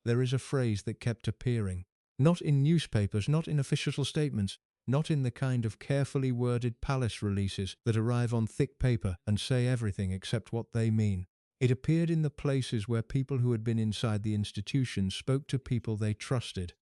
there is a phrase that kept appearing. Not in newspapers, not in official statements, not in the kind of carefully worded palace releases that arrive on thick paper and say everything except what they mean. It appeared in the places where people who had been inside the institution spoke to people they trusted.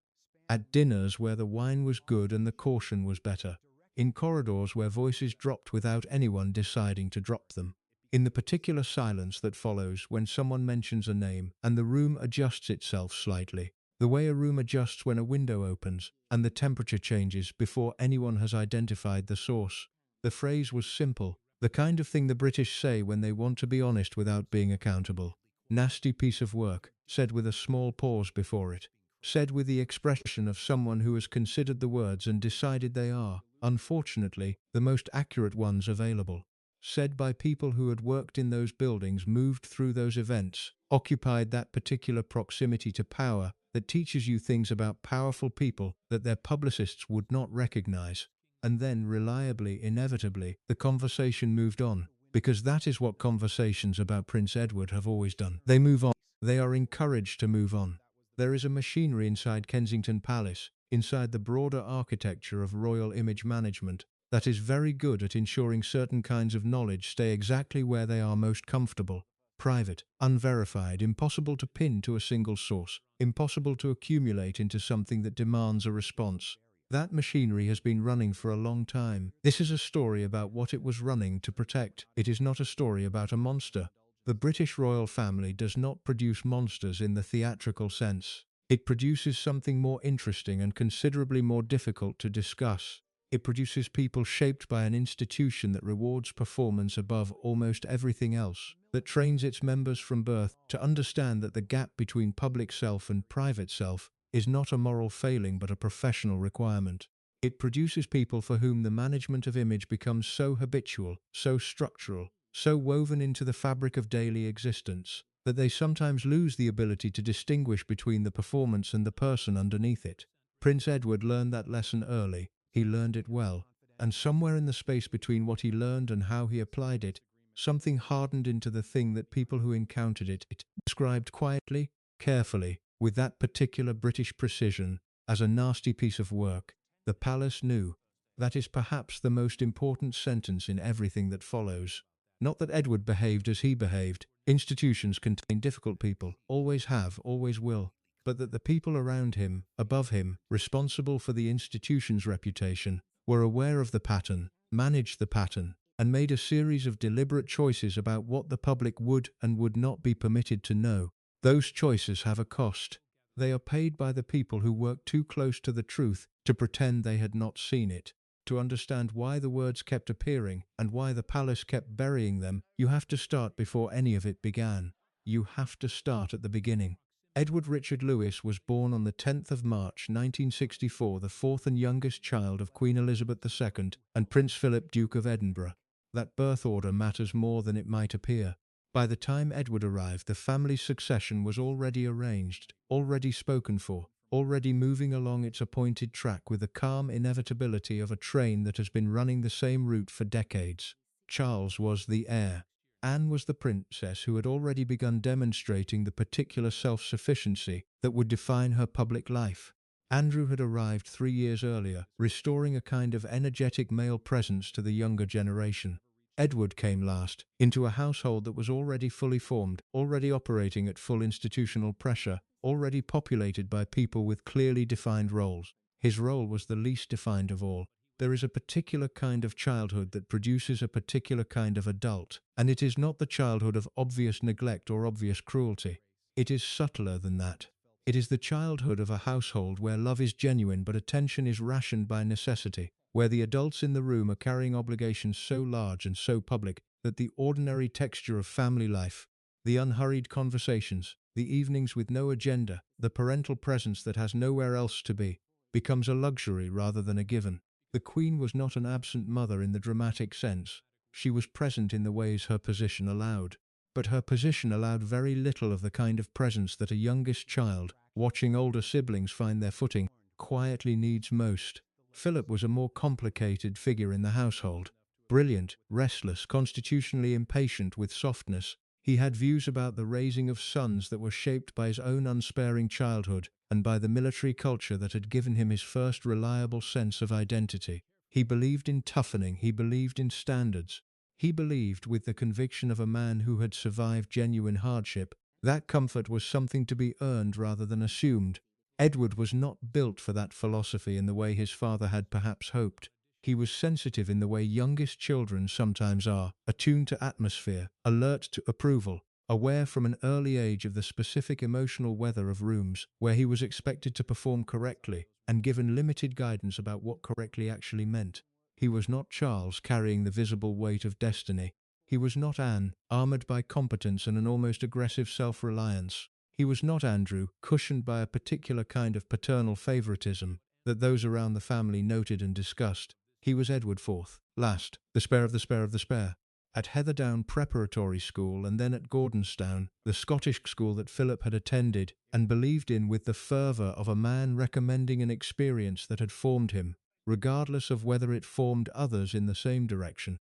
At dinners where the wine was good and the caution was better. In corridors where voices dropped without anyone deciding to drop them. In the particular silence that follows when someone mentions a name and the room adjusts itself slightly. The way a room adjusts when a window opens and the temperature changes before anyone has identified the source. The phrase was simple, the kind of thing the British say when they want to be honest without being accountable. Nasty piece of work, said with a small pause before it. Said with the expression of someone who has considered the words and decided they are, unfortunately, the most accurate ones available. Said by people who had worked in those buildings, moved through those events, occupied that particular proximity to power that teaches you things about powerful people that their publicists would not recognize. And then, reliably, inevitably, the conversation moved on, because that is what conversations about Prince Edward have always done. They move on. They are encouraged to move on. There is a machinery inside Kensington Palace, inside the broader architecture of royal image management, that is very good at ensuring certain kinds of knowledge stay exactly where they are most comfortable. Private, unverified, impossible to pin to a single source, impossible to accumulate into something that demands a response. That machinery has been running for a long time. This is a story about what it was running to protect. It is not a story about a monster. The British royal family does not produce monsters in the theatrical sense. It produces something more interesting and considerably more difficult to discuss. It produces people shaped by an institution that rewards performance above almost everything else, that trains its members from birth to understand that the gap between public self and private self is not a moral failing but a professional requirement. It produces people for whom the management of image becomes so habitual, so structural, so woven into the fabric of daily existence, that they sometimes lose the ability to distinguish between the performance and the person underneath it. Prince Edward learned that lesson early. He learned it well, and somewhere in the space between what he learned and how he applied it, something hardened into the thing that people who encountered it described quietly, carefully, with that particular British precision, as a nasty piece of work. The palace knew. That is perhaps the most important sentence in everything that follows. Not that Edward behaved as he behaved. Institutions contain difficult people, always have, always will. But that the people around him, above him, responsible for the institution's reputation, were aware of the pattern, managed the pattern, and made a series of deliberate choices about what the public would and would not be permitted to know. Those choices have a cost. They are paid by the people who work too close to the truth to pretend they had not seen it. To understand why the words kept appearing and why the palace kept burying them, you have to start before any of it began. You have to start at the beginning. Edward Richard Lewis was born on the 10th of March 1964, the fourth and youngest child of Queen Elizabeth II and Prince Philip, Duke of Edinburgh. That birth order matters more than it might appear. By the time Edward arrived, the family's succession was already arranged, already spoken for, already moving along its appointed track with the calm inevitability of a train that has been running the same route for decades. Charles was the heir. Anne was the princess who had already begun demonstrating the particular self-sufficiency that would define her public life. Andrew had arrived 3 years earlier, restoring a kind of energetic male presence to the younger generation. Edward came last, into a household that was already fully formed, already operating at full institutional pressure, already populated by people with clearly defined roles. His role was the least defined of all. There is a particular kind of childhood that produces a particular kind of adult, and it is not the childhood of obvious neglect or obvious cruelty. It is subtler than that. It is the childhood of a household where love is genuine but attention is rationed by necessity, where the adults in the room are carrying obligations so large and so public that the ordinary texture of family life, the unhurried conversations, the evenings with no agenda, the parental presence that has nowhere else to be, becomes a luxury rather than a given. The Queen was not an absent mother in the dramatic sense. She was present in the ways her position allowed. But her position allowed very little of the kind of presence that a youngest child, watching older siblings find their footing, quietly needs most. Philip was a more complicated figure in the household. Brilliant, restless, constitutionally impatient with softness. He had views about the raising of sons that were shaped by his own unsparing childhood and by the military culture that had given him his first reliable sense of identity. He believed in toughening, he believed in standards. He believed, with the conviction of a man who had survived genuine hardship, that comfort was something to be earned rather than assumed. Edward was not built for that philosophy in the way his father had perhaps hoped. He was sensitive in the way youngest children sometimes are, attuned to atmosphere, alert to approval, aware from an early age of the specific emotional weather of rooms where he was expected to perform correctly, and given limited guidance about what correctly actually meant. He was not Charles, carrying the visible weight of destiny. He was not Anne, armored by competence and an almost aggressive self-reliance. He was not Andrew, cushioned by a particular kind of paternal favoritism that those around the family noted and discussed. He was Edward IV, last, the spare of the spare of the spare. At Heatherdown Preparatory School and then at Gordonstown, the Scottish school that Philip had attended and believed in with the fervour of a man recommending an experience that had formed him, regardless of whether it formed others in the same direction.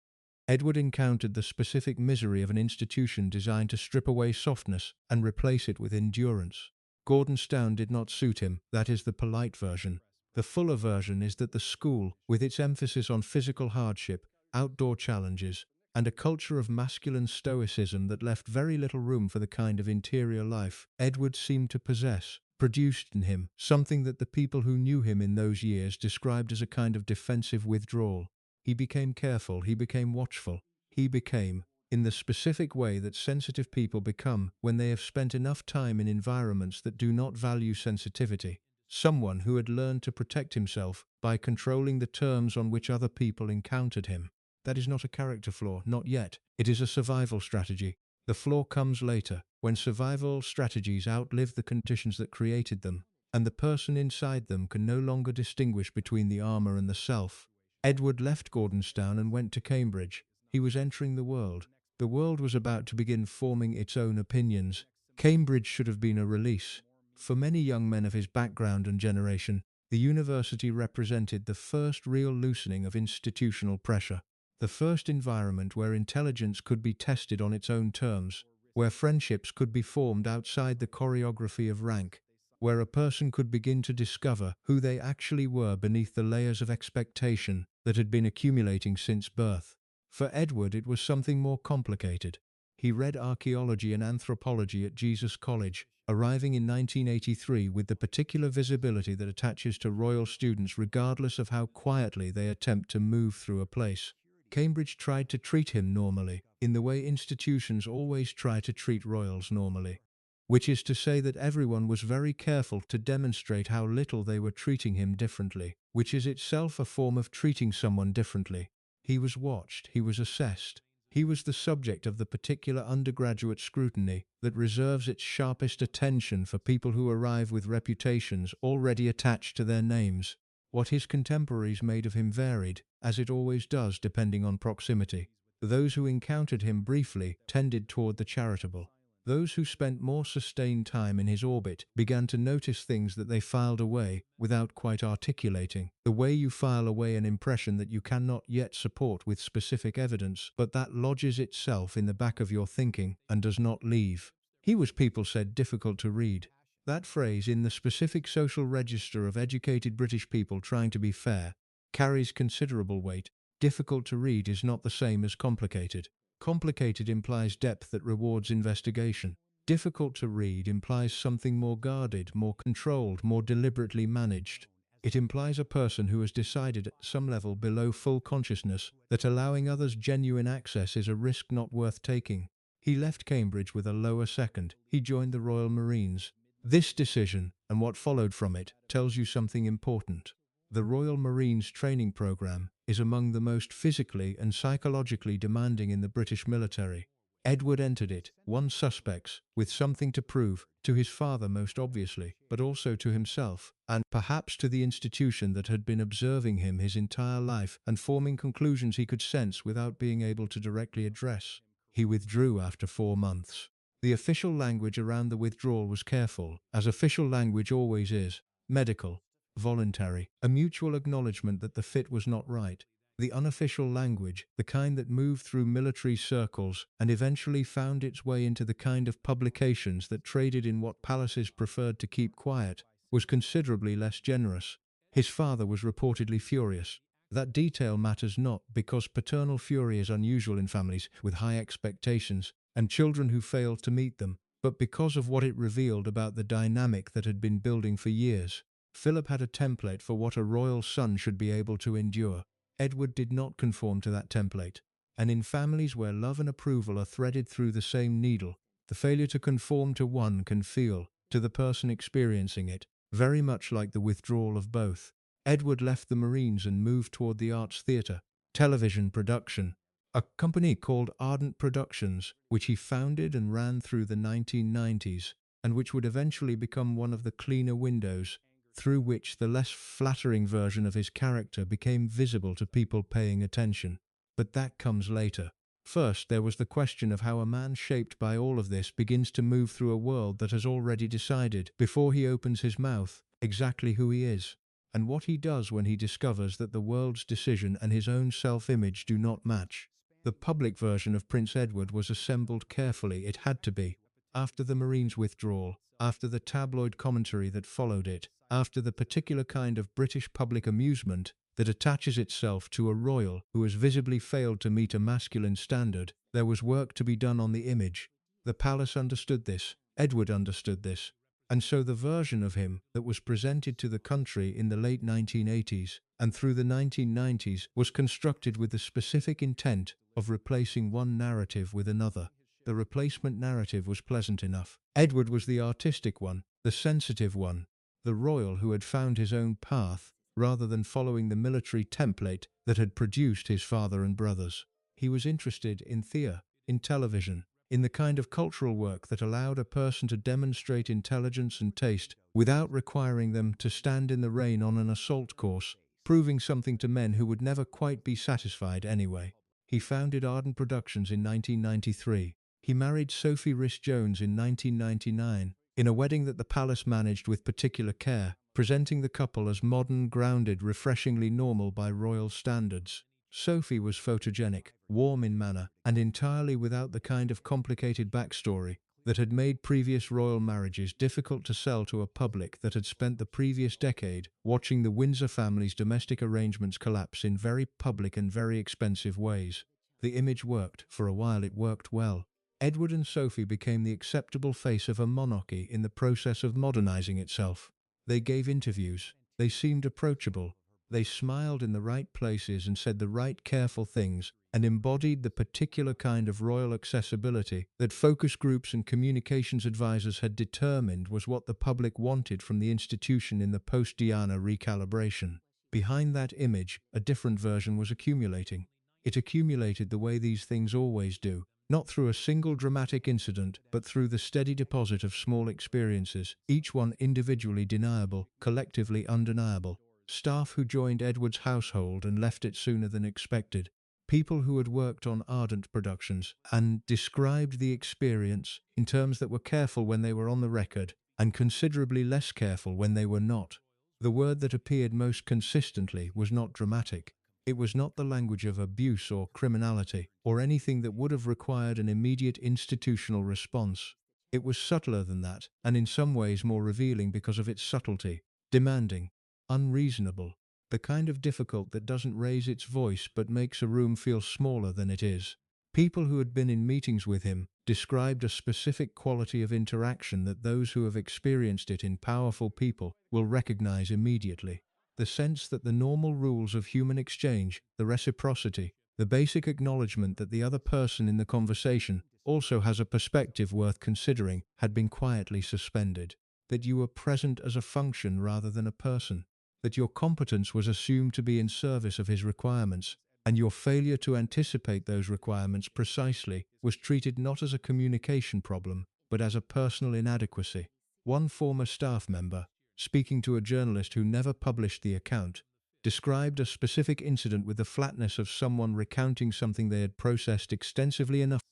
Edward encountered the specific misery of an institution designed to strip away softness and replace it with endurance. Gordonstown did not suit him, that is the polite version. The fuller version is that the school, with its emphasis on physical hardship, outdoor challenges, and a culture of masculine stoicism that left very little room for the kind of interior life Edward seemed to possess, produced in him something that the people who knew him in those years described as a kind of defensive withdrawal. He became careful, he became watchful, he became, in the specific way that sensitive people become when they have spent enough time in environments that do not value sensitivity, someone who had learned to protect himself by controlling the terms on which other people encountered him. That is not a character flaw, not yet. It is a survival strategy. The flaw comes later, when survival strategies outlive the conditions that created them, and the person inside them can no longer distinguish between the armor and the self. Edward left Gordonstown and went to Cambridge. He was entering the world. The world was about to begin forming its own opinions. Cambridge should have been a release. For many young men of his background and generation, the university represented the first real loosening of institutional pressure. The first environment where intelligence could be tested on its own terms, where friendships could be formed outside the choreography of rank, where a person could begin to discover who they actually were beneath the layers of expectation that had been accumulating since birth. For Edward, it was something more complicated. He read archaeology and anthropology at Jesus College, arriving in 1983 with the particular visibility that attaches to royal students regardless of how quietly they attempt to move through a place. Cambridge tried to treat him normally, in the way institutions always try to treat royals normally, which is to say that everyone was very careful to demonstrate how little they were treating him differently, which is itself a form of treating someone differently. He was watched, he was assessed. He was the subject of the particular undergraduate scrutiny that reserves its sharpest attention for people who arrive with reputations already attached to their names. What his contemporaries made of him varied, as it always does depending on proximity. Those who encountered him briefly tended toward the charitable. Those who spent more sustained time in his orbit began to notice things that they filed away without quite articulating. The way you file away an impression that you cannot yet support with specific evidence, but that lodges itself in the back of your thinking and does not leave. He was, people said, difficult to read. That phrase, in the specific social register of educated British people trying to be fair, carries considerable weight. Difficult to read is not the same as complicated. Complicated implies depth that rewards investigation. Difficult to read implies something more guarded, more controlled, more deliberately managed. It implies a person who has decided at some level below full consciousness that allowing others genuine access is a risk not worth taking. He left Cambridge with a lower second. He joined the Royal Marines. This decision, and what followed from it, tells you something important. The Royal Marines training program is among the most physically and psychologically demanding in the British military. Edward entered it, one suspects, with something to prove, to his father most obviously, but also to himself, and perhaps to the institution that had been observing him his entire life and forming conclusions he could sense without being able to directly address. He withdrew after 4 months. The official language around the withdrawal was careful, as official language always is, medical, voluntary, a mutual acknowledgement that the fit was not right. The unofficial language, the kind that moved through military circles and eventually found its way into the kind of publications that traded in what palaces preferred to keep quiet, was considerably less generous. His father was reportedly furious. That detail matters not because paternal fury is unusual in families with high expectations and children who fail to meet them, but because of what it revealed about the dynamic that had been building for years. Philip had a template for what a royal son should be able to endure. Edward did not conform to that template, and in families where love and approval are threaded through the same needle, the failure to conform to one can feel, to the person experiencing it, very much like the withdrawal of both. Edward left the Marines and moved toward the arts theatre, television production, a company called Ardent Productions, which he founded and ran through the 1990s, and which would eventually become one of the cleaner windows through which the less flattering version of his character became visible to people paying attention. But that comes later. First, there was the question of how a man shaped by all of this begins to move through a world that has already decided, before he opens his mouth, exactly who he is, and what he does when he discovers that the world's decision and his own self-image do not match. The public version of Prince Edward was assembled carefully. It had to be. After the Marines' withdrawal, after the tabloid commentary that followed it, after the particular kind of British public amusement that attaches itself to a royal who has visibly failed to meet a masculine standard, there was work to be done on the image. The palace understood this, Edward understood this, and so the version of him that was presented to the country in the late 1980s and through the 1990s was constructed with the specific intent of replacing one narrative with another. The replacement narrative was pleasant enough. Edward was the artistic one, the sensitive one, the royal who had found his own path, rather than following the military template that had produced his father and brothers. He was interested in theatre, in television, in the kind of cultural work that allowed a person to demonstrate intelligence and taste without requiring them to stand in the rain on an assault course, proving something to men who would never quite be satisfied anyway. He founded Ardent Productions in 1993. He married Sophie Rhys-Jones in 1999, in a wedding that the palace managed with particular care, presenting the couple as modern, grounded, refreshingly normal by royal standards. Sophie was photogenic, warm in manner, and entirely without the kind of complicated backstory that had made previous royal marriages difficult to sell to a public that had spent the previous decade watching the Windsor family's domestic arrangements collapse in very public and very expensive ways. The image worked. For a while it worked well. Edward and Sophie became the acceptable face of a monarchy in the process of modernizing itself. They gave interviews. They seemed approachable. They smiled in the right places and said the right careful things, and embodied the particular kind of royal accessibility that focus groups and communications advisors had determined was what the public wanted from the institution in the post-Diana recalibration. Behind that image, a different version was accumulating. It accumulated the way these things always do, not through a single dramatic incident, but through the steady deposit of small experiences, each one individually deniable, collectively undeniable. Staff who joined Edward's household and left it sooner than expected. People who had worked on Ardent Productions and described the experience in terms that were careful when they were on the record and considerably less careful when they were not. The word that appeared most consistently was not dramatic. It was not the language of abuse or criminality, or anything that would have required an immediate institutional response. It was subtler than that, and in some ways more revealing because of its subtlety. Demanding. Unreasonable. The kind of difficult that doesn't raise its voice but makes a room feel smaller than it is. People who had been in meetings with him described a specific quality of interaction that those who have experienced it in powerful people will recognize immediately. The sense that the normal rules of human exchange, the reciprocity, the basic acknowledgement that the other person in the conversation also has a perspective worth considering, had been quietly suspended. That you were present as a function rather than a person. That your competence was assumed to be in service of his requirements, and your failure to anticipate those requirements precisely was treated not as a communication problem, but as a personal inadequacy. One former staff member, speaking to a journalist who never published the account, described a specific incident with the flatness of someone recounting something they had processed extensively enough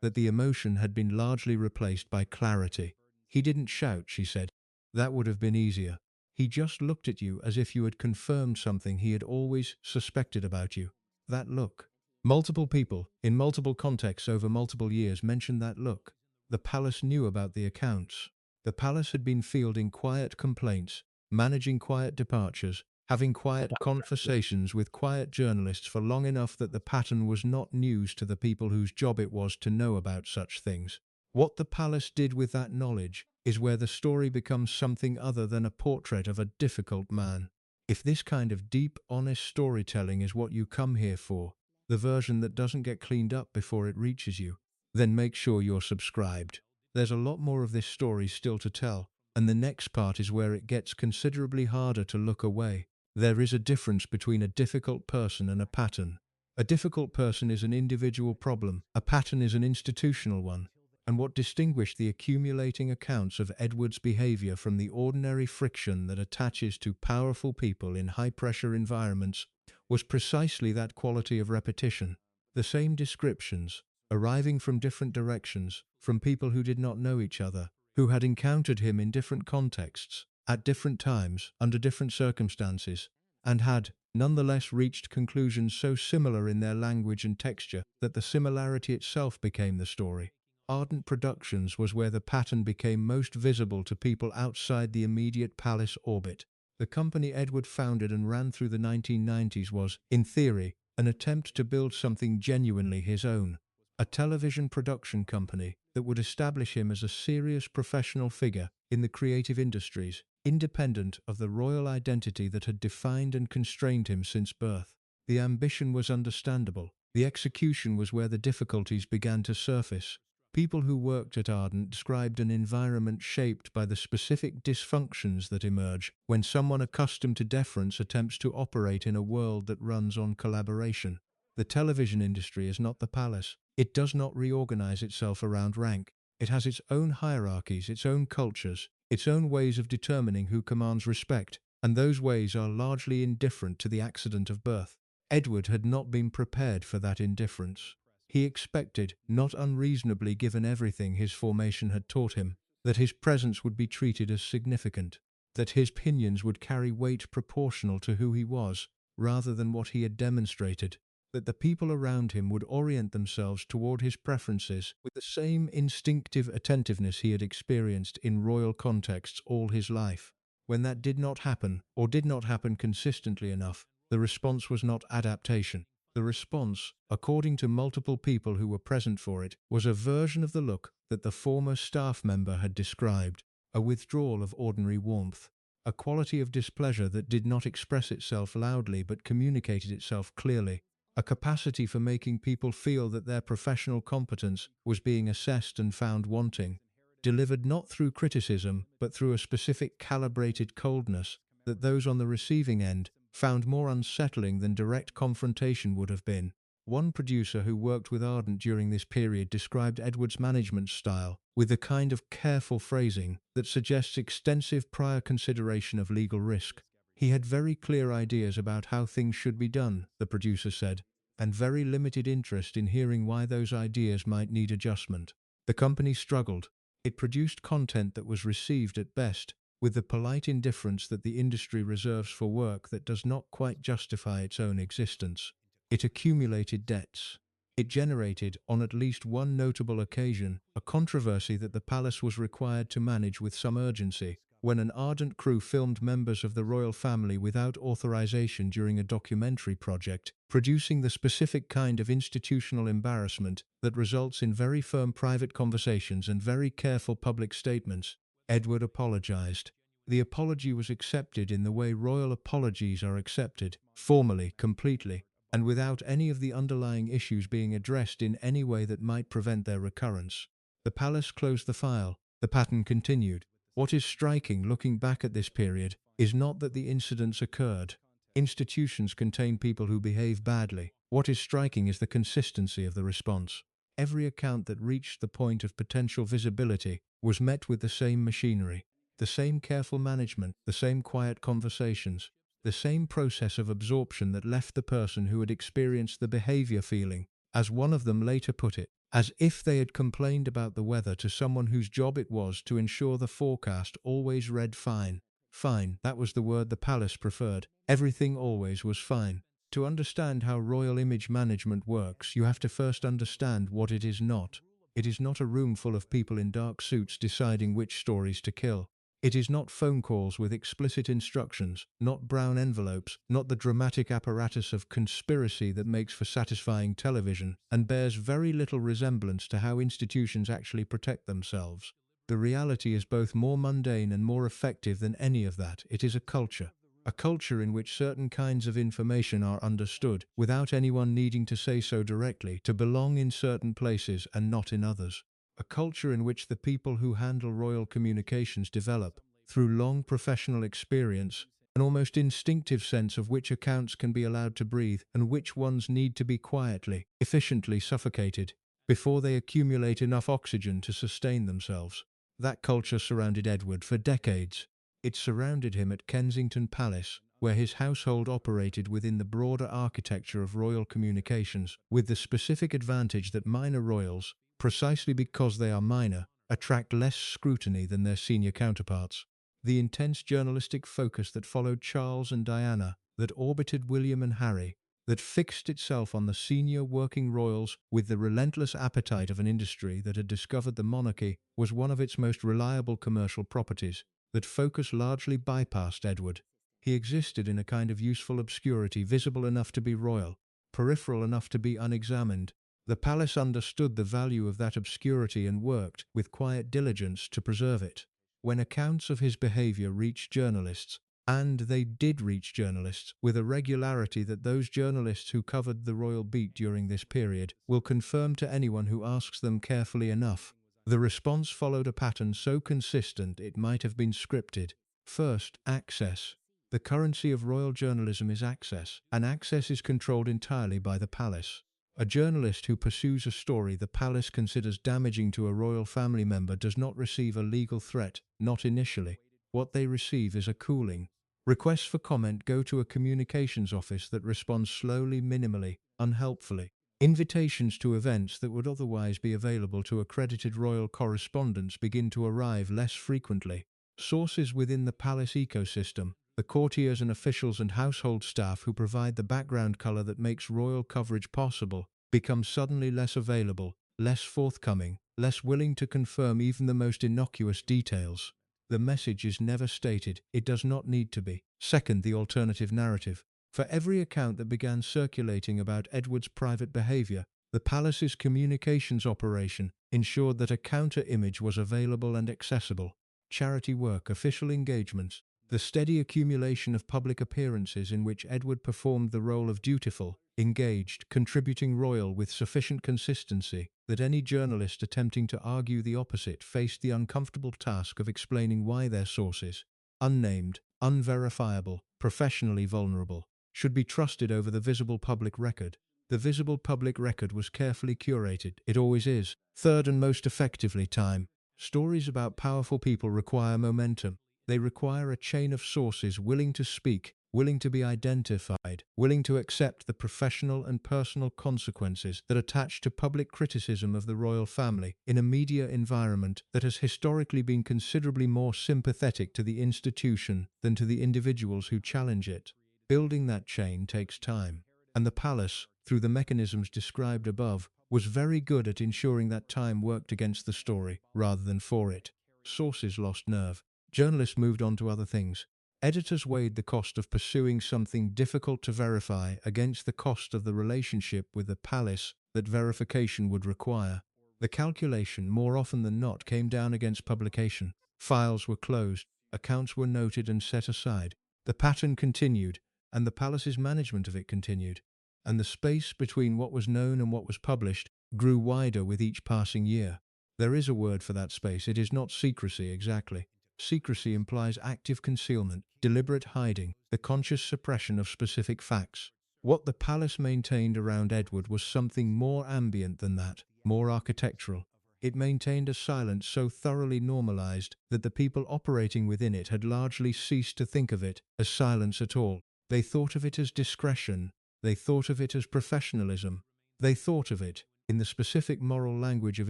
that the emotion had been largely replaced by clarity. He didn't shout, she said. That would have been easier. He just looked at you as if you had confirmed something he had always suspected about you. That look. Multiple people, in multiple contexts over multiple years, mentioned that look. The palace knew about the accounts. The palace had been fielding quiet complaints, managing quiet departures, having quiet conversations with quiet journalists for long enough that the pattern was not news to the people whose job it was to know about such things. What the palace did with that knowledge is where the story becomes something other than a portrait of a difficult man. If this kind of deep, honest storytelling is what you come here for, the version that doesn't get cleaned up before it reaches you, then make sure you're subscribed. There's a lot more of this story still to tell, and the next part is where it gets considerably harder to look away. There is a difference between a difficult person and a pattern. A difficult person is an individual problem, a pattern is an institutional one. And what distinguished the accumulating accounts of Edward's behavior from the ordinary friction that attaches to powerful people in high-pressure environments was precisely that quality of repetition. The same descriptions, arriving from different directions, from people who did not know each other, who had encountered him in different contexts, at different times, under different circumstances, and had, nonetheless, reached conclusions so similar in their language and texture that the similarity itself became the story. Ardent Productions was where the pattern became most visible to people outside the immediate palace orbit. The company Edward founded and ran through the 1990s was, in theory, an attempt to build something genuinely his own. A television production company that would establish him as a serious professional figure in the creative industries, independent of the royal identity that had defined and constrained him since birth. The ambition was understandable. The execution was where the difficulties began to surface. People who worked at Ardent described an environment shaped by the specific dysfunctions that emerge when someone accustomed to deference attempts to operate in a world that runs on collaboration. The television industry is not the palace. It does not reorganize itself around rank. It has its own hierarchies, its own cultures, its own ways of determining who commands respect, and those ways are largely indifferent to the accident of birth. Edward had not been prepared for that indifference. He expected, not unreasonably given everything his formation had taught him, that his presence would be treated as significant, that his opinions would carry weight proportional to who he was, rather than what he had demonstrated, that the people around him would orient themselves toward his preferences with the same instinctive attentiveness he had experienced in royal contexts all his life. When that did not happen, or did not happen consistently enough, the response was not adaptation. The response, according to multiple people who were present for it, was a version of the look that the former staff member had described, a withdrawal of ordinary warmth, a quality of displeasure that did not express itself loudly but communicated itself clearly, a capacity for making people feel that their professional competence was being assessed and found wanting, delivered not through criticism but through a specific calibrated coldness that those on the receiving end found more unsettling than direct confrontation would have been. One producer who worked with Ardent during this period described Edward's management style with the kind of careful phrasing that suggests extensive prior consideration of legal risk. He had very clear ideas about how things should be done, the producer said, and very limited interest in hearing why those ideas might need adjustment. The company struggled. It produced content that was received at best with the polite indifference that the industry reserves for work that does not quite justify its own existence. It accumulated debts. It generated, on at least one notable occasion, a controversy that the palace was required to manage with some urgency, when an Ardent crew filmed members of the royal family without authorization during a documentary project, producing the specific kind of institutional embarrassment that results in very firm private conversations and very careful public statements. Edward apologized. The apology was accepted in the way royal apologies are accepted, formally, completely, and without any of the underlying issues being addressed in any way that might prevent their recurrence. The palace closed the file. The pattern continued. What is striking, looking back at this period, is not that the incidents occurred. Institutions contain people who behave badly. What is striking is the consistency of the response. Every account that reached the point of potential visibility was met with the same machinery, the same careful management, the same quiet conversations, the same process of absorption that left the person who had experienced the behavior feeling, as one of them later put it, as if they had complained about the weather to someone whose job it was to ensure the forecast always read fine. Fine, that was the word the palace preferred. Everything always was fine. To understand how royal image management works, you have to first understand what it is not. It is not a room full of people in dark suits deciding which stories to kill. It is not phone calls with explicit instructions, not brown envelopes, not the dramatic apparatus of conspiracy that makes for satisfying television, and bears very little resemblance to how institutions actually protect themselves. The reality is both more mundane and more effective than any of that. It is a culture. A culture in which certain kinds of information are understood, without anyone needing to say so directly, to belong in certain places and not in others. A culture in which the people who handle royal communications develop, through long professional experience, an almost instinctive sense of which accounts can be allowed to breathe and which ones need to be quietly, efficiently suffocated, before they accumulate enough oxygen to sustain themselves. That culture surrounded Edward for decades. It surrounded him at Kensington Palace, where his household operated within the broader architecture of royal communications, with the specific advantage that minor royals, precisely because they are minor, attract less scrutiny than their senior counterparts. The intense journalistic focus that followed Charles and Diana, that orbited William and Harry, that fixed itself on the senior working royals with the relentless appetite of an industry that had discovered the monarchy, was one of its most reliable commercial properties. That focus largely bypassed Edward. He existed in a kind of useful obscurity, visible enough to be royal, peripheral enough to be unexamined. The palace understood the value of that obscurity and worked, with quiet diligence, to preserve it. When accounts of his behavior reached journalists, and they did reach journalists, with a regularity that those journalists who covered the royal beat during this period will confirm to anyone who asks them carefully enough, the response followed a pattern so consistent it might have been scripted. First, access. The currency of royal journalism is access, and access is controlled entirely by the palace. A journalist who pursues a story the palace considers damaging to a royal family member does not receive a legal threat, not initially. What they receive is a cooling. Requests for comment go to a communications office that responds slowly, minimally, unhelpfully. Invitations to events that would otherwise be available to accredited royal correspondents begin to arrive less frequently. Sources within the palace ecosystem, the courtiers and officials and household staff who provide the background color that makes royal coverage possible, become suddenly less available, less forthcoming, less willing to confirm even the most innocuous details. The message is never stated. It does not need to be. Second, the alternative narrative. For every account that began circulating about Edward's private behavior, the palace's communications operation ensured that a counter-image was available and accessible. Charity work, official engagements, the steady accumulation of public appearances in which Edward performed the role of dutiful, engaged, contributing royal with sufficient consistency that any journalist attempting to argue the opposite faced the uncomfortable task of explaining why their sources, unnamed, unverifiable, professionally vulnerable, should be trusted over the visible public record. The visible public record was carefully curated. It always is. Third, and most effectively, time. Stories about powerful people require momentum. They require a chain of sources willing to speak, willing to be identified, willing to accept the professional and personal consequences that attach to public criticism of the royal family in a media environment that has historically been considerably more sympathetic to the institution than to the individuals who challenge it. Building that chain takes time, and the palace, through the mechanisms described above, was very good at ensuring that time worked against the story rather than for it. Sources lost nerve. Journalists moved on to other things. Editors weighed the cost of pursuing something difficult to verify against the cost of the relationship with the palace that verification would require. The calculation, more often than not, came down against publication. Files were closed, accounts were noted and set aside. The pattern continued, and the palace's management of it continued. And the space between what was known and what was published grew wider with each passing year. There is a word for that space. It is not secrecy exactly. Secrecy implies active concealment, deliberate hiding, the conscious suppression of specific facts. What the palace maintained around Edward was something more ambient than that, more architectural. It maintained a silence so thoroughly normalized that the people operating within it had largely ceased to think of it as silence at all. They thought of it as discretion. They thought of it as professionalism. They thought of it, in the specific moral language of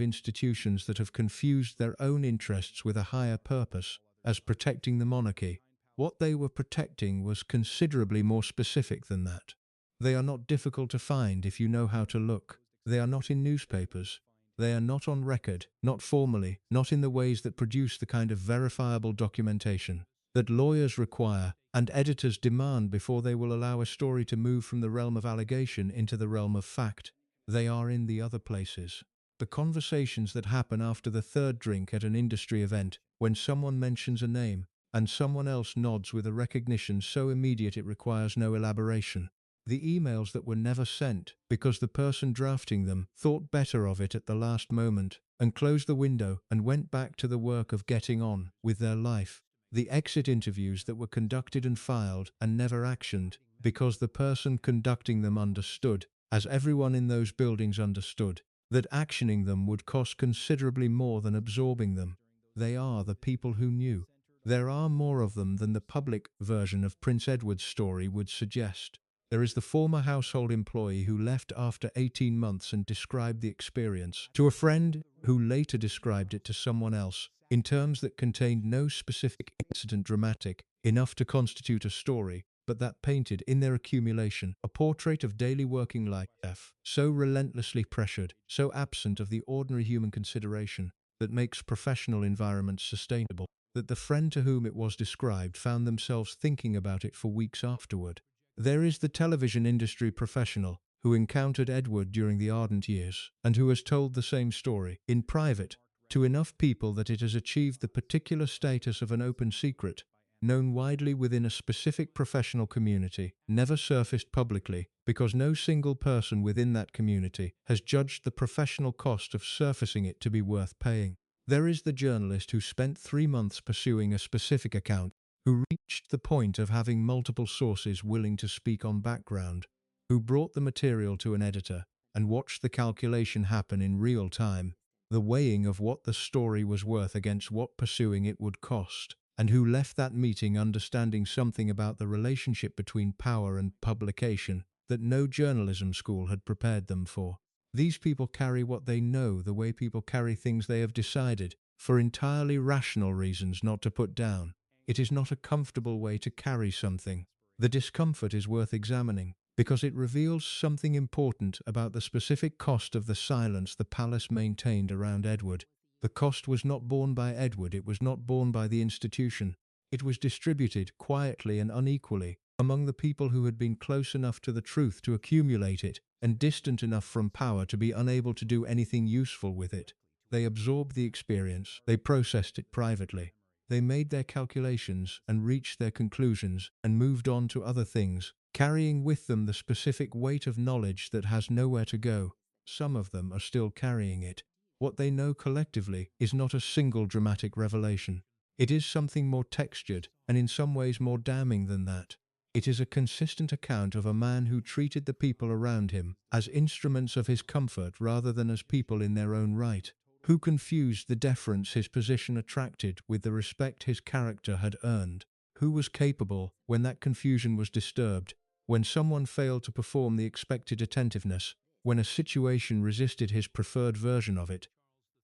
institutions that have confused their own interests with a higher purpose, as protecting the monarchy. What they were protecting was considerably more specific than that. They are not difficult to find if you know how to look. They are not in newspapers. They are not on record, not formally, not in the ways that produce the kind of verifiable documentation that lawyers require and editors demand before they will allow a story to move from the realm of allegation into the realm of fact. They are in the other places. The conversations that happen after the third drink at an industry event, when someone mentions a name, and someone else nods with a recognition so immediate it requires no elaboration. The emails that were never sent, because the person drafting them thought better of it at the last moment, and closed the window and went back to the work of getting on with their life. The exit interviews that were conducted and filed and never actioned, because the person conducting them understood, as everyone in those buildings understood, that actioning them would cost considerably more than absorbing them. They are the people who knew. There are more of them than the public version of Prince Edward's story would suggest. There is the former household employee who left after 18 months and described the experience to a friend who later described it to someone else in terms that contained no specific incident dramatic enough to constitute a story, but that painted in their accumulation a portrait of daily working life, so relentlessly pressured, so absent of the ordinary human consideration that makes professional environments sustainable, that the friend to whom it was described found themselves thinking about it for weeks afterward. There is the television industry professional who encountered Edward during the ardent years and who has told the same story, in private, to enough people that it has achieved the particular status of an open secret, known widely within a specific professional community, never surfaced publicly, because no single person within that community has judged the professional cost of surfacing it to be worth paying. There is the journalist who spent 3 months pursuing a specific account, who reached the point of having multiple sources willing to speak on background, who brought the material to an editor and watched the calculation happen in real time, the weighing of what the story was worth against what pursuing it would cost, and who left that meeting understanding something about the relationship between power and publication that no journalism school had prepared them for. These people carry what they know the way people carry things they have decided, for entirely rational reasons, not to put down. It is not a comfortable way to carry something. The discomfort is worth examining, because it reveals something important about the specific cost of the silence the palace maintained around Edward. The cost was not borne by Edward, it was not borne by the institution. It was distributed quietly and unequally among the people who had been close enough to the truth to accumulate it, and distant enough from power to be unable to do anything useful with it. They absorbed the experience, they processed it privately. They made their calculations and reached their conclusions and moved on to other things, carrying with them the specific weight of knowledge that has nowhere to go. Some of them are still carrying it. What they know collectively is not a single dramatic revelation. It is something more textured and in some ways more damning than that. It is a consistent account of a man who treated the people around him as instruments of his comfort rather than as people in their own right, who confused the deference his position attracted with the respect his character had earned, who was capable, when that confusion was disturbed, when someone failed to perform the expected attentiveness, when a situation resisted his preferred version of it,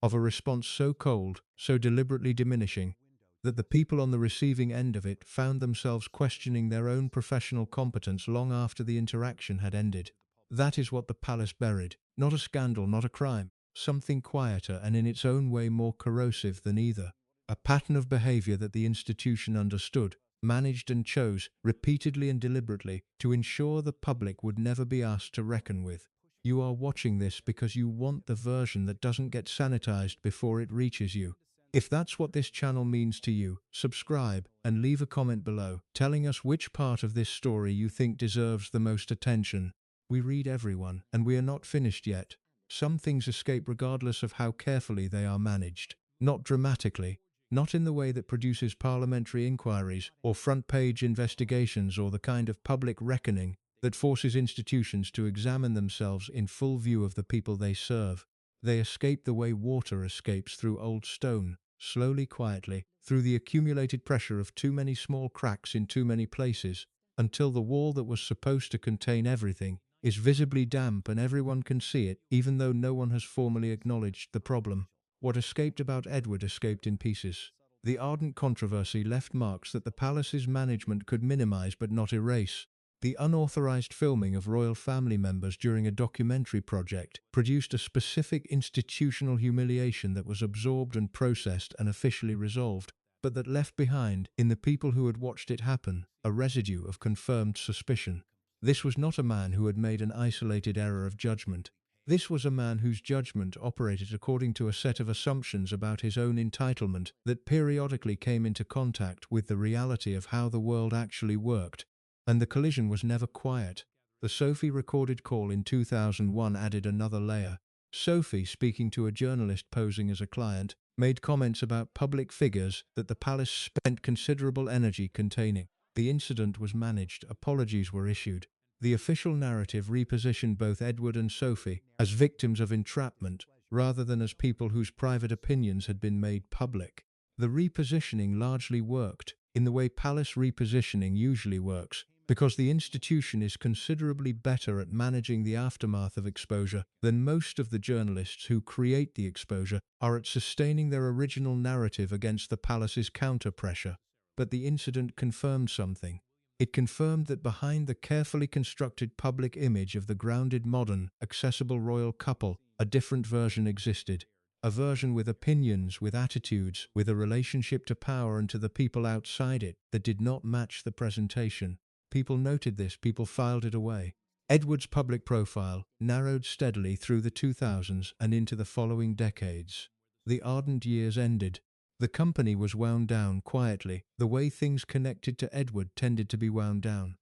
of a response so cold, so deliberately diminishing, that the people on the receiving end of it found themselves questioning their own professional competence long after the interaction had ended. That is what the palace buried, not a scandal, not a crime, something quieter and in its own way more corrosive than either. A pattern of behavior that the institution understood, managed and chose, repeatedly and deliberately, to ensure the public would never be asked to reckon with. You are watching this because you want the version that doesn't get sanitized before it reaches you. If that's what this channel means to you, subscribe and leave a comment below, telling us which part of this story you think deserves the most attention. We read everyone, and we are not finished yet. Some things escape regardless of how carefully they are managed. Not dramatically, not in the way that produces parliamentary inquiries or front-page investigations or the kind of public reckoning that forces institutions to examine themselves in full view of the people they serve. They escape the way water escapes through old stone, slowly, quietly, through the accumulated pressure of too many small cracks in too many places, until the wall that was supposed to contain everything is visibly damp and everyone can see it, even though no one has formally acknowledged the problem. What escaped about Edward escaped in pieces. The ardent controversy left marks that the palace's management could minimize but not erase. The unauthorized filming of royal family members during a documentary project produced a specific institutional humiliation that was absorbed and processed and officially resolved, but that left behind, in the people who had watched it happen, a residue of confirmed suspicion. This was not a man who had made an isolated error of judgment. This was a man whose judgment operated according to a set of assumptions about his own entitlement that periodically came into contact with the reality of how the world actually worked. And the collision was never quiet. The Sophie recorded call in 2001 added another layer. Sophie, speaking to a journalist posing as a client, made comments about public figures that the palace spent considerable energy containing. The incident was managed, apologies were issued. The official narrative repositioned both Edward and Sophie as victims of entrapment, rather than as people whose private opinions had been made public. The repositioning largely worked, in the way palace repositioning usually works, because the institution is considerably better at managing the aftermath of exposure than most of the journalists who create the exposure are at sustaining their original narrative against the palace's counter-pressure. But the incident confirmed something. It confirmed that behind the carefully constructed public image of the grounded, modern, accessible royal couple, a different version existed. A version with opinions, with attitudes, with a relationship to power and to the people outside it that did not match the presentation. People noted this, people filed it away. Edward's public profile narrowed steadily through the 2000s and into the following decades. The ardent years ended. The company was wound down quietly, the way things connected to Edward tended to be wound down.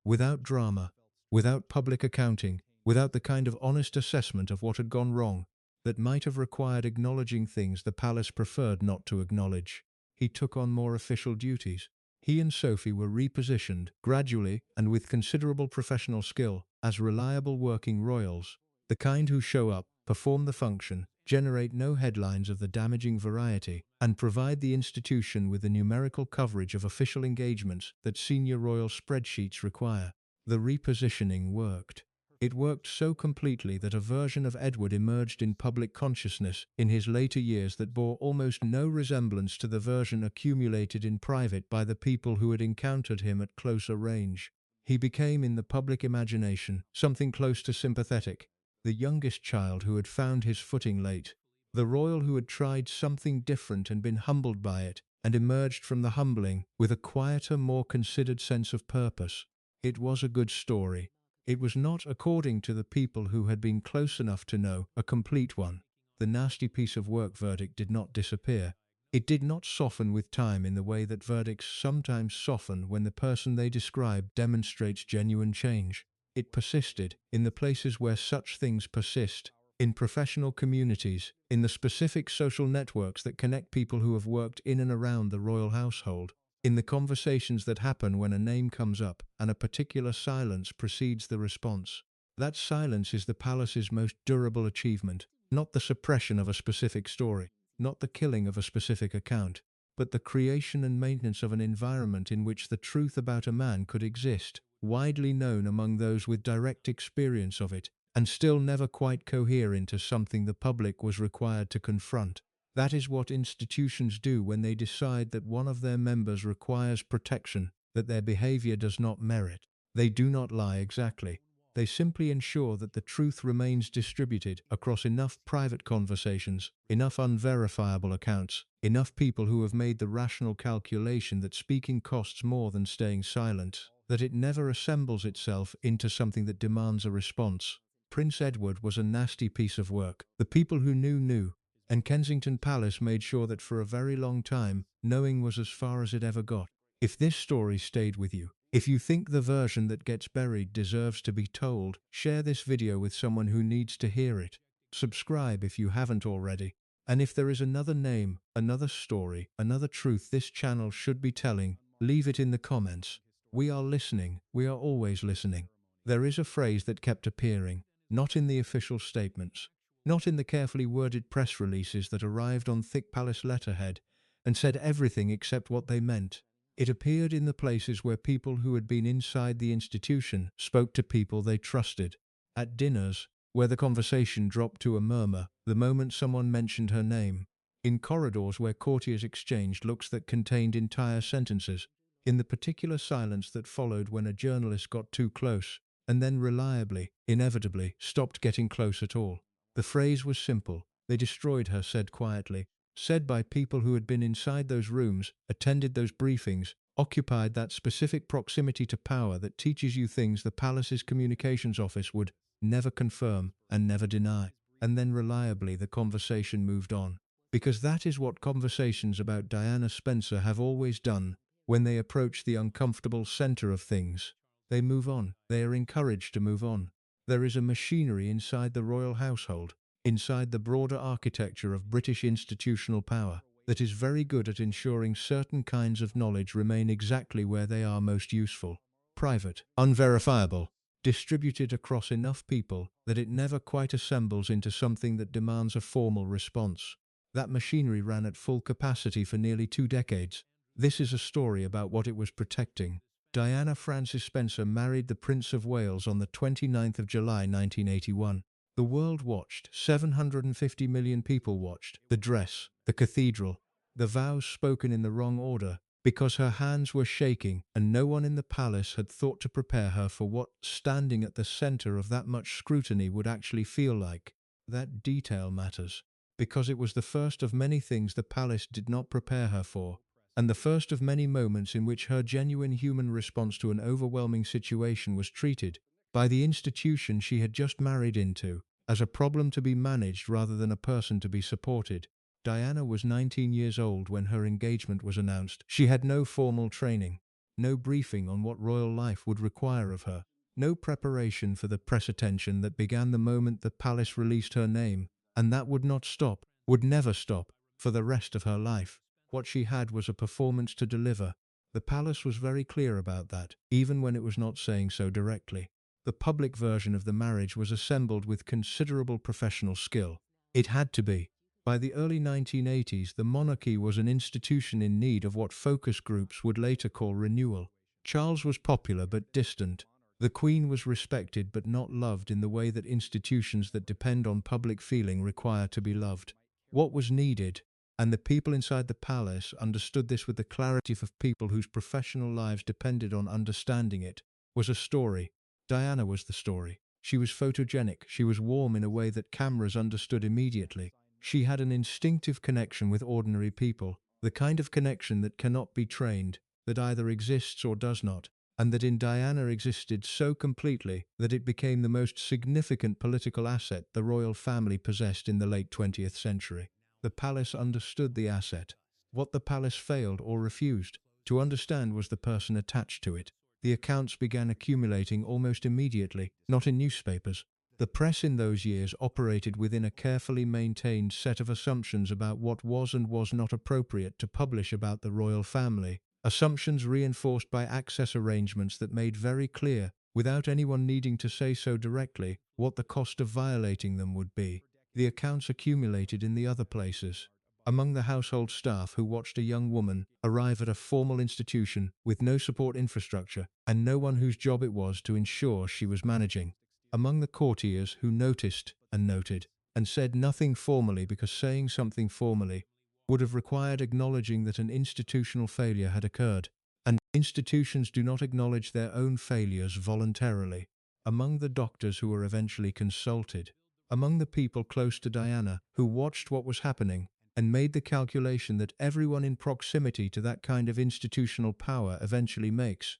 Without drama, without public accounting, without the kind of honest assessment of what had gone wrong that might have required acknowledging things the palace preferred not to acknowledge. He took on more official duties. He and Sophie were repositioned, gradually and with considerable professional skill, as reliable working royals, the kind who show up, perform the function, generate no headlines of the damaging variety, and provide the institution with the numerical coverage of official engagements that senior royal spreadsheets require. The repositioning worked. It worked so completely that a version of Edward emerged in public consciousness in his later years that bore almost no resemblance to the version accumulated in private by the people who had encountered him at closer range. He became, in the public imagination, something close to sympathetic, the youngest child who had found his footing late, the royal who had tried something different and been humbled by it, and emerged from the humbling with a quieter, more considered sense of purpose. It was a good story. It was not, according to the people who had been close enough to know, a complete one. The nasty piece of work verdict did not disappear. It did not soften with time in the way that verdicts sometimes soften when the person they describe demonstrates genuine change. It persisted, in the places where such things persist, in professional communities, in the specific social networks that connect people who have worked in and around the royal household, in the conversations that happen when a name comes up and a particular silence precedes the response. That silence is the palace's most durable achievement, not the suppression of a specific story, not the killing of a specific account, but the creation and maintenance of an environment in which the truth about a man could exist, widely known among those with direct experience of it, and still never quite cohere into something the public was required to confront. That is what institutions do when they decide that one of their members requires protection that their behavior does not merit. They do not lie exactly. They simply ensure that the truth remains distributed across enough private conversations, enough unverifiable accounts, enough people who have made the rational calculation that speaking costs more than staying silent, that it never assembles itself into something that demands a response. Prince Edward was a nasty piece of work. The people who knew, and Kensington Palace made sure that for a very long time, knowing was as far as it ever got. If this story stayed with you, if you think the version that gets buried deserves to be told, share this video with someone who needs to hear it. Subscribe if you haven't already. And if there is another name, another story, another truth this channel should be telling, leave it in the comments. We are listening. We are always listening. There is a phrase that kept appearing, not in the official statements, not in the carefully worded press releases that arrived on thick palace letterhead and said everything except what they meant. It appeared in the places where people who had been inside the institution spoke to people they trusted. At dinners, where the conversation dropped to a murmur the moment someone mentioned her name. in corridors where courtiers exchanged looks that contained entire sentences, in the particular silence that followed when a journalist got too close, and then reliably, inevitably, stopped getting close at all. The phrase was simple. They destroyed her, said quietly, said by people who had been inside those rooms, attended those briefings, occupied that specific proximity to power that teaches you things the palace's communications office would never confirm and never deny. And then reliably the conversation moved on. Because that is what conversations about Diana Spencer have always done. When they approach the uncomfortable center of things, they move on. They are encouraged to move on. There is a machinery inside the royal household, inside the broader architecture of British institutional power, that is very good at ensuring certain kinds of knowledge remain exactly where they are most useful. Private, unverifiable, distributed across enough people that it never quite assembles into something that demands a formal response. That machinery ran at full capacity for nearly 2 decades. This is a story about what it was protecting. Diana Frances Spencer married the Prince of Wales on the 29th of July 1981. The world watched. 750 million people watched. The dress, the cathedral, the vows spoken in the wrong order, because her hands were shaking and no one in the palace had thought to prepare her for what standing at the center of that much scrutiny would actually feel like. That detail matters, because it was the first of many things the palace did not prepare her for, and the first of many moments in which her genuine human response to an overwhelming situation was treated, by the institution she had just married into, as a problem to be managed rather than a person to be supported. Diana was 19 years old when her engagement was announced. She had no formal training, no briefing on what royal life would require of her, no preparation for the press attention that began the moment the palace released her name, and that would not stop, would never stop, for the rest of her life. What she had was a performance to deliver. The palace was very clear about that, even when it was not saying so directly. The public version of the marriage was assembled with considerable professional skill. It had to be. By the early 1980s, the monarchy was an institution in need of what focus groups would later call renewal. Charles was popular but distant. The Queen was respected but not loved in the way that institutions that depend on public feeling require to be loved. What was needed, and the people inside the palace understood this with the clarity of people whose professional lives depended on understanding it, was a story. Diana was the story. She was photogenic. She was warm in a way that cameras understood immediately. She had an instinctive connection with ordinary people, the kind of connection that cannot be trained, that either exists or does not, and that in Diana existed so completely that it became the most significant political asset the royal family possessed in the late 20th century. The palace understood the asset. What the palace failed or refused to understand was the person attached to it. The accounts began accumulating almost immediately, not in newspapers. The press in those years operated within a carefully maintained set of assumptions about what was and was not appropriate to publish about the royal family, assumptions reinforced by access arrangements that made very clear, without anyone needing to say so directly, what the cost of violating them would be. The accounts accumulated in the other places. Among the household staff who watched a young woman arrive at a formal institution with no support infrastructure and no one whose job it was to ensure she was managing. Among the courtiers who noticed and noted and said nothing formally because saying something formally would have required acknowledging that an institutional failure had occurred, and institutions do not acknowledge their own failures voluntarily. Among the doctors who were eventually consulted, among the people close to Diana who watched what was happening and made the calculation that everyone in proximity to that kind of institutional power eventually makes,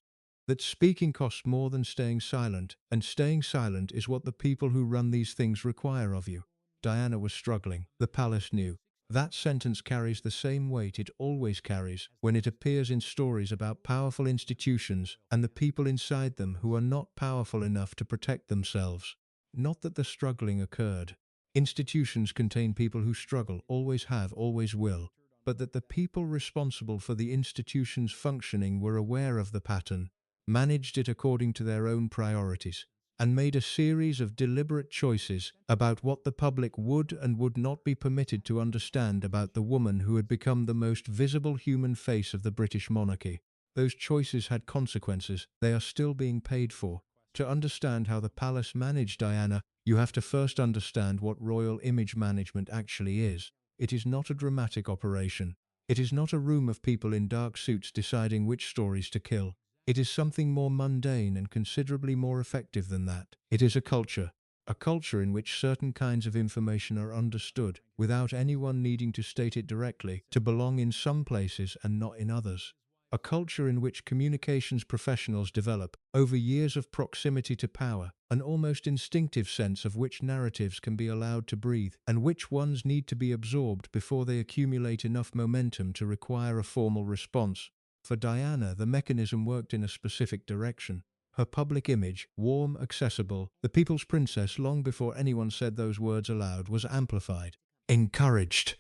that speaking costs more than staying silent, and staying silent is what the people who run these things require of you. Diana was struggling. The palace knew. That sentence carries the same weight it always carries when it appears in stories about powerful institutions and the people inside them who are not powerful enough to protect themselves. Not that the struggling occurred. Institutions contain people who struggle, always have, always will, but that the people responsible for the institution's functioning were aware of the pattern, managed it according to their own priorities, and made a series of deliberate choices about what the public would and would not be permitted to understand about the woman who had become the most visible human face of the British monarchy. Those choices had consequences. They are still being paid for. To understand how the palace managed Diana, you have to first understand what royal image management actually is. It is not a dramatic operation. It is not a room of people in dark suits deciding which stories to kill. It is something more mundane and considerably more effective than that. It is a culture. A culture in which certain kinds of information are understood, without anyone needing to state it directly, to belong in some places and not in others. A culture in which communications professionals develop, over years of proximity to power, an almost instinctive sense of which narratives can be allowed to breathe, and which ones need to be absorbed before they accumulate enough momentum to require a formal response. For Diana, the mechanism worked in a specific direction. Her public image, warm, accessible, the people's princess long before anyone said those words aloud, was amplified, encouraged,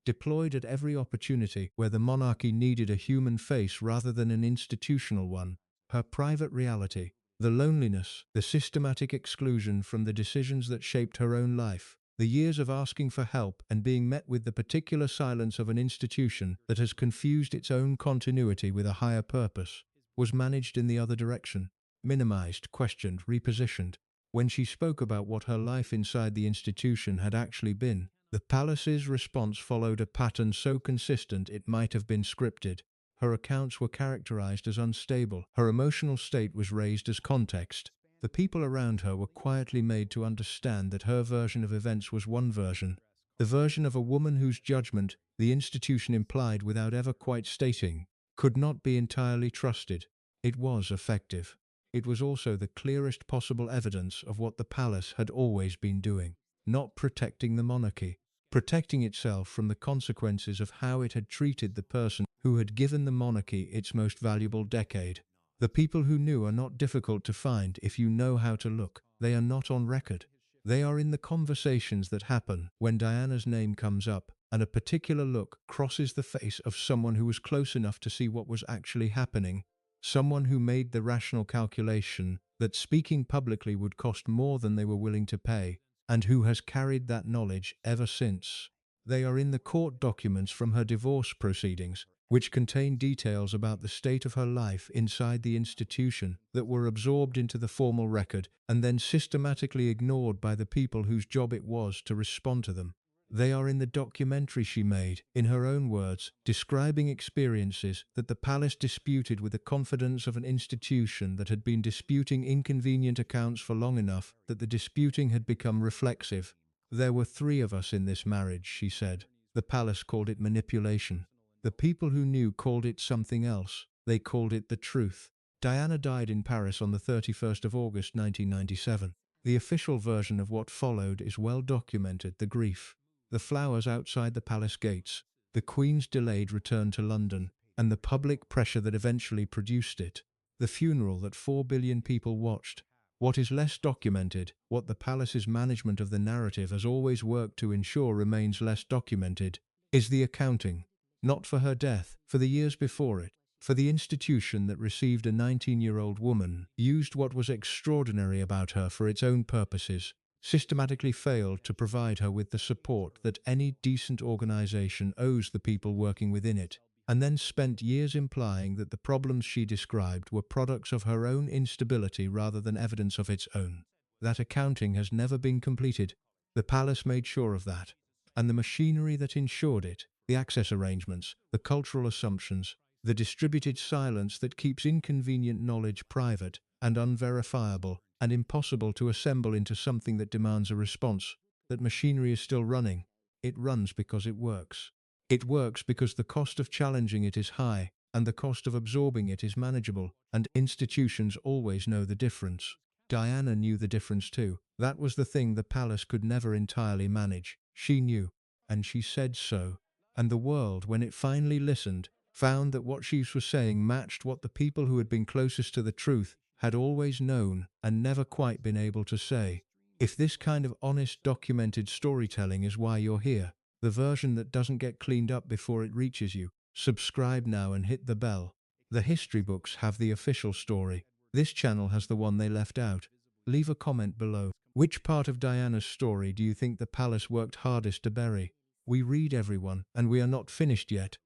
deployed at every opportunity where the monarchy needed a human face rather than an institutional one. Her private reality, the loneliness, the systematic exclusion from the decisions that shaped her own life, the years of asking for help and being met with the particular silence of an institution that has confused its own continuity with a higher purpose, was managed in the other direction. Minimized, questioned, repositioned. When she spoke about what her life inside the institution had actually been, the palace's response followed a pattern so consistent it might have been scripted. Her accounts were characterized as unstable. Her emotional state was raised as context. The people around her were quietly made to understand that her version of events was one version, the version of a woman whose judgment, the institution implied without ever quite stating, could not be entirely trusted. It was effective. It was also the clearest possible evidence of what the palace had always been doing, not protecting the monarchy, protecting itself from the consequences of how it had treated the person who had given the monarchy its most valuable decade. The people who knew are not difficult to find if you know how to look. They are not on record. They are in the conversations that happen when Diana's name comes up, and a particular look crosses the face of someone who was close enough to see what was actually happening. Someone who made the rational calculation that speaking publicly would cost more than they were willing to pay, and who has carried that knowledge ever since. They are in the court documents from her divorce proceedings, which contain details about the state of her life inside the institution that were absorbed into the formal record and then systematically ignored by the people whose job it was to respond to them. They are in the documentary she made, in her own words, describing experiences that the palace disputed with the confidence of an institution that had been disputing inconvenient accounts for long enough that the disputing had become reflexive. There were 3 of us in this marriage, she said. The palace called it manipulation. The people who knew called it something else. They called it the truth. Diana died in Paris on the 31st of August 1997. The official version of what followed is well documented: the grief, the flowers outside the palace gates, the Queen's delayed return to London, and the public pressure that eventually produced it, the funeral that 4 billion people watched. What is less documented, what the palace's management of the narrative has always worked to ensure remains less documented, is the accounting. Not for her death, for the years before it, for the institution that received a 19-year-old woman, used what was extraordinary about her for its own purposes, systematically failed to provide her with the support that any decent organization owes the people working within it, and then spent years implying that the problems she described were products of her own instability rather than evidence of its own. That accounting has never been completed. The palace made sure of that. And the machinery that ensured it, the access arrangements, the cultural assumptions, the distributed silence that keeps inconvenient knowledge private and unverifiable and impossible to assemble into something that demands a response, that machinery is still running. It runs because it works. It works because the cost of challenging it is high, and the cost of absorbing it is manageable, and institutions always know the difference. Diana knew the difference too. That was the thing the palace could never entirely manage. She knew, and she said so. And the world, when it finally listened, found that what she was saying matched what the people who had been closest to the truth had always known and never quite been able to say. If this kind of honest, documented storytelling is why you're here, the version that doesn't get cleaned up before it reaches you, subscribe now and hit the bell. The history books have the official story. This channel has the one they left out. Leave a comment below. Which part of Diana's story do you think the palace worked hardest to bury? We read everyone, and we are not finished yet.